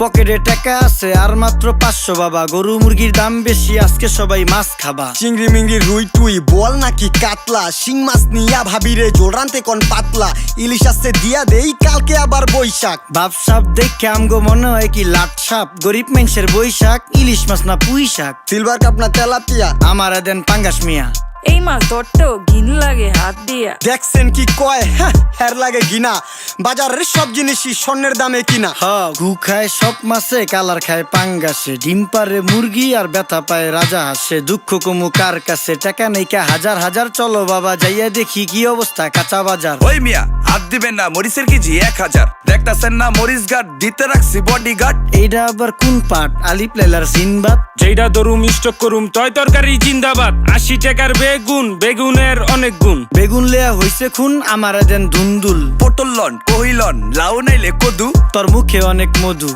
পকেটে টাকা আছে আর মাত্র 500 বাবা। গরু মুরগির দাম বেশি, আজকে সবাই মাছ খাবা। চিংড়ি মিংড়ি রুই টুই বল নাকি কাতলা, শিং মাছ নিয়া ভাবিরে জোল রানতে কোন পাতলা। ইলিশ আসছে দিয়া দেই কালকে আবার বৈশাখ। বাপ সাপ দেখে আমগো মনে হয় কি লাট সাপ। গরিব মানুষের বৈশাখ, ইলিশ মাছ না পুঁই শাক। সিলভার কাপ না তেলাপিয়া, আমার দেন পাঙ্গাস মিয়া। এই মাছ ধরতেও ঘিন লাগে হাত দিয়া। দেখছেন কি কয়, হের লাগে গিনা। বাজারের সব জিনিসই স্বর্ণের দামে কিনা। হ ঘু খায় সব মাছে, কালার খায় পাঙ্গাসে। ডিম পারে মুরগি আর ব্যথা পায় রাজা হাসে। দুঃখ কমু কার কাছে, টাকা নেই কা হাজার হাজার। চলো বাবা যাইয়া দেখি কি অবস্থা কাঁচা বাজার। ওই মিয়া হাত দিবেন না, মরিচের কেজি 1000। দেখতাছেন না মরিচ গার্ড দিতে রাখছি বডি গার্ড। এইটা আবার কোন পাট? আলিপ লাইলার সিনবাদ। যেইটা ধরুম স্টক করুম তয় তরকারি জিন্দাবাদ। 80 টাকার বেগুন, বেগুনের অনেক গুণ। বেগুন লেয়া হইছে খুন, আমার দেন ধুন্দুল। পটল লন, কহিলন, লাউ নাইলে কদু। তোর মুখে অনেক মধু।